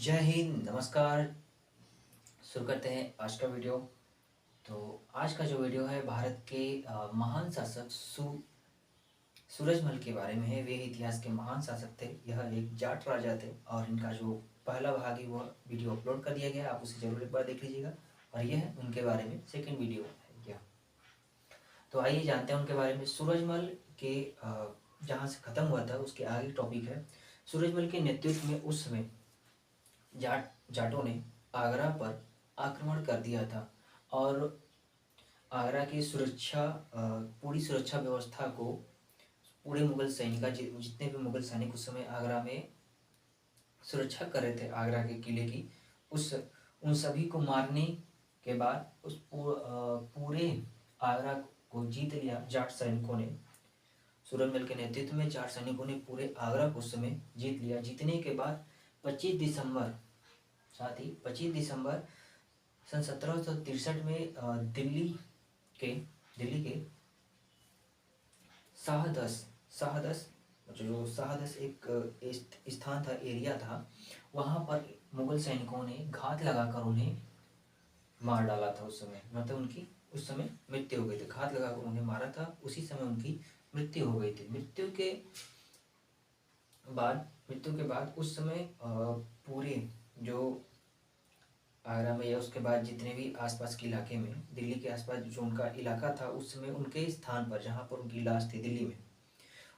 जय हिंद, नमस्कार। शुरू करते हैं आज का वीडियो। तो आज का जो वीडियो है भारत के महान शासक सूरजमल के बारे में है। वे इतिहास के महान शासक थे। यह एक जाट राजा थे और इनका जो पहला भाग है वह वीडियो अपलोड कर दिया गया है, आप उसे जरूर एक बार देख लीजिएगा। और यह उनके बारे में सेकेंड वीडियो है यह। तो आइए जानते हैं उनके बारे में। सूरजमल के जहाँ से ख़त्म हुआ था उसके आगे टॉपिक है। सूरजमल के नेतृत्व में उस समय जाटों ने आगरा पर आक्रमण कर दिया था और आगरा की सुरक्षा पूरी सुरक्षा व्यवस्था को पूरे मुगल सैनिक जितने भी मुगल सैनिक उस समय आगरा में सुरक्षा कर रहे थे आगरा के किले की, उस उन सभी को मारने के बाद पूरे आगरा को जीत लिया जाट सैनिकों ने। सूरजमल के नेतृत्व में जाट सैनिकों ने पूरे आगरा को उस समय जीत लिया। जीतने के बाद 25 दिसंबर साथ ही 25 दिसंबर सन 1763 में दिल्ली के शाहदस जो शाहदस एक स्थान था, एरिया था, वहाँ पर मुगल सैनिकों ने घात लगाकर उन्हें मार डाला था। उस समय मतलब उनकी उस समय मृत्यु हो गई थी। घात लगाकर उन्हें मारा था, उसी समय उनकी मृत्यु हो गई थी। मृत्यु के बाद उस समय पूरे जो आगरा में या उसके बाद जितने भी आसपास के इलाके में, दिल्ली के आसपास जो उनका इलाका था, उस समय उनके स्थान पर जहाँ पर उनकी लाश थी दिल्ली में,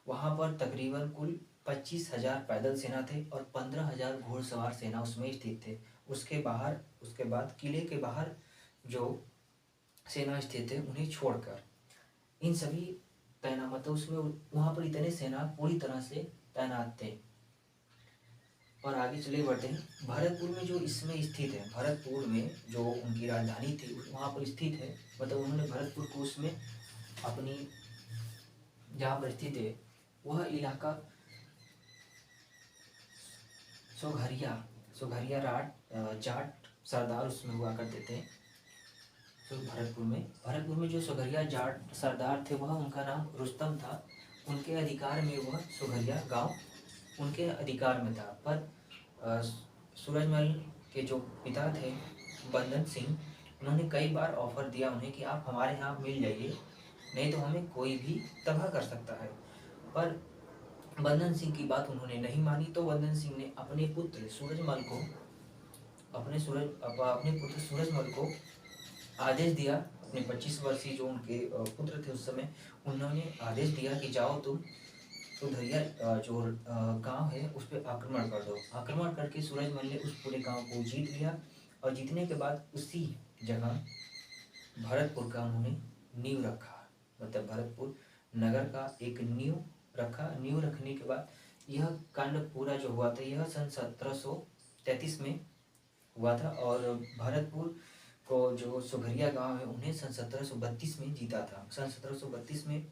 वहाँ पर तकरीबन कुल 25,000 पैदल सेना थे और 15,000 घुड़सवार सेना उसमें स्थित थे। उसके बाद किले के बाहर जो सेना स्थित थे उन्हें छोड़कर इन सभी तैनात, मतलब उसमें वहाँ पर इतने सेना पूरी तरह से तैनात थे। और आगे चले बढ़ते हैं। भरतपुर में जो इसमें स्थित है, भरतपुर में जो उनकी राजधानी थी वहाँ पर स्थित है, मतलब उन्होंने भरतपुर को उसमें अपनी जहाँ पर स्थित है वह इलाका सोघरिया जाट सरदार उसमें हुआ करते थे। तो भरतपुर में जो सोघरिया जाट सरदार थे वह उनका नाम रुस्तम था। उनके अधिकार में वह सोघरिया गांव उनके अधिकार में था। पर सूरजमल के जो पिता थे बंदन सिंह, उन्होंने कई बार ऑफर दिया उन्हें कि आप हमारे यहाँ मिल जाइए, नहीं तो हमें कोई भी तबाह कर सकता है। पर बंदन सिंह की बात उन्होंने नहीं मानी। तो बंदन सिंह ने अपने पुत्र सूरजमल को आदेश दिया। अपने 25 वर्षीय जो उनके पुत्र थे उस समय, उन्होंने आदेश दिया कि जाओ तुम सुधरिया जो गांव है उस पर आक्रमण कर दो। आक्रमण करके सूरजमल ने उस पूरे गांव को जीत लिया और जीतने के बाद उसी जगह भरतपुर का उन्होंने नींव रखा, मतलब भरतपुर नगर का एक नींव रखा। नींव रखने के बाद यह कांड पूरा जो हुआ था यह सन 1733 में हुआ था। और भरतपुर को जो सोघरिया गांव है उन्हें सन 1732 में जीता था। सन 1732 में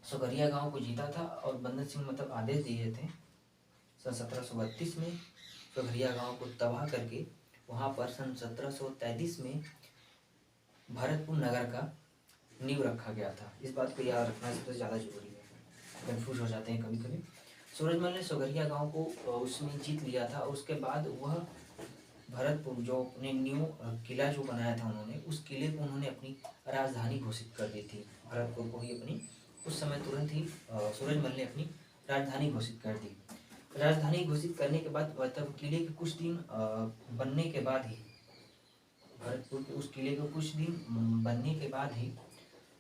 सोघरिया गांव को जीता था और बंदन सिंह मतलब आदेश दिए थे सन 1732 में सोघरिया गांव को तबाह करके वहां पर सन 1733 में भरतपुर नगर का नींव रखा गया था। इस बात को याद रखना सबसे ज़्यादा जरूरी है, कंफ्यूज हो जाते हैं कभी कभी। सूरजमल ने सोघरिया गांव को उसमें जीत लिया था। उसके बाद वह भरतपुर जो अपने न्यू किला जो बनाया था उन्होंने, उस किले को उन्होंने अपनी राजधानी घोषित कर दी थी। भरतपुर को ही अपनी उस समय तुरंत ही सूरजमल ने अपनी राजधानी घोषित कर दी। राजधानी घोषित करने के बाद मतलब किले के कुछ दिन बनने के बाद ही, भरतपुर के उस किले को कुछ दिन बनने के बाद ही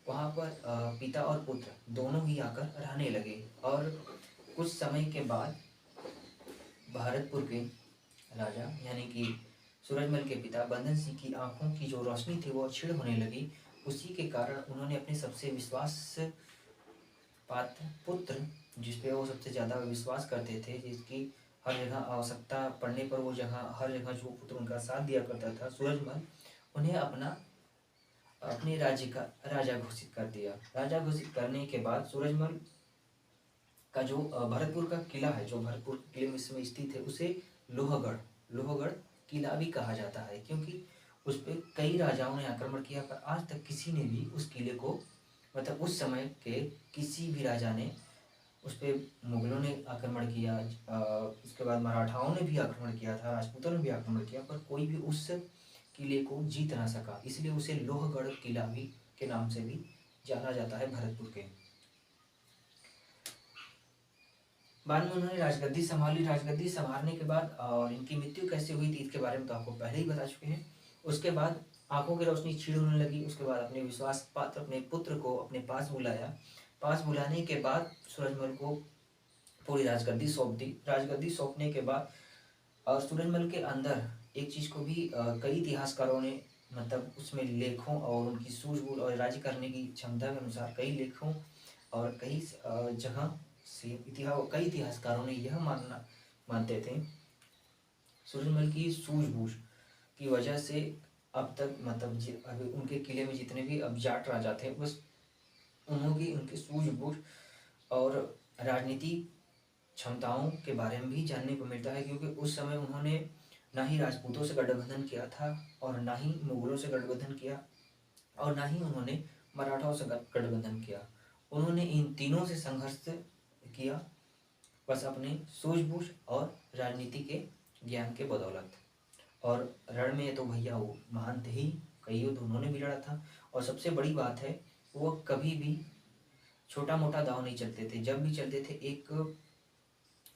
वहाँ पर पिता और पुत्र दोनों ही आकर रहने लगे। और कुछ समय के बाद भरतपुर के राजा यानी कि सूरजमल के पिता बंदन सिंह की आंखों की जो रोशनी थी वो क्षीण होने लगी। उसी के कारण उन्होंने अपने सबसे विश्वास पात्र पुत्र, जिसपे वो सबसे ज़्यादा विश्वास करते थे, जिसकी हर जगह आवश्यकता पड़ने पर वो हर जगह जो पुत्र उनका साथ दिया करता था, सूरजमल, उन्हें अपने राज्य का राजा घोषित कर दिया। राजा घोषित करने के बाद सूरजमल का जो भरतपुर का किला है, जो भरतपुर किले में इसमें स्थित है, उसे लोहगढ़ किला भी कहा जाता है, क्योंकि उस पर कई राजाओं ने आक्रमण किया पर आज तक किसी ने भी उस किले को, मतलब उस समय के किसी भी राजा ने उस पे मुगलों ने आक्रमण किया, उसके बाद मराठाओं ने भी आक्रमण किया था, राजपूतों ने भी आक्रमण किया, पर कोई भी उस किले को जीत ना सका। इसलिए उसे लोहगढ़ किला भी के नाम से भी जाना जाता है, भरतपुर के। बाद में उन्होंने राजगद्दी संभाली। राजगद्दी संभालने के बाद और इनकी मृत्यु कैसे हुई थी इसके बारे में तो आपको पहले ही बता चुके हैं। उसके बाद आंखों की रोशनी क्षीण होने लगी। उसके बाद अपने विश्वास पात्र अपने पुत्र को अपने पास बुलाया। पास बुलाने के बाद सूरजमल को पूरी राजगद्दी सौंप दी। राजगद्दी सौंपने के बाद और सूरजमल के अंदर एक चीज़ को भी कई इतिहासकारों ने मतलब उसमें लेखों और उनकी सूझबूझ और राज्य करने की क्षमता के अनुसार कई लेखों और कई जगह से कई इतिहासकारों ने यह मानते थे सूरजमल की सूझबूझ की वजह से अब तक मतलब अभी उनके किले में जितने भी अब जाट राजा थे बस उनकी सूझबूझ और राजनीति क्षमताओं के बारे में भी जानने को मिलता है, क्योंकि उस समय उन्होंने ना ही राजपूतों से गठबंधन किया था और ना ही मुगलों से गठबंधन किया और ना ही उन्होंने मराठाओं से गठबंधन किया। उन्होंने इन तीनों से संघर्ष किया बस अपने सूझबूझ और राजनीति के ज्ञान के बदौलत। और रण में तो भैया वो महान थे ही, कई युद्ध उन्होंने भी लड़ा था। और सबसे बड़ी बात है वो कभी भी छोटा मोटा दाव नहीं चलते थे। जब भी चलते थे एक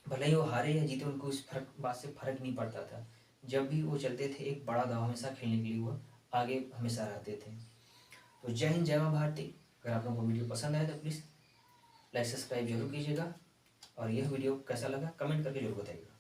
भले ही वो हारे या जीते उनको इस बात से फर्क नहीं पड़ता था। जब भी वो चलते थे एक बड़ा दाव हमेशा खेलने के लिए वो आगे हमेशा रहते थे। तो जय हिंद, जय मां भारती। अगर आप लोगों को वीडियो पसंद आए तो प्लीज़ लाइक सब्सक्राइब जरूर कीजिएगा और यह वीडियो कैसा लगा कमेंट करके जरूर बताइएगा।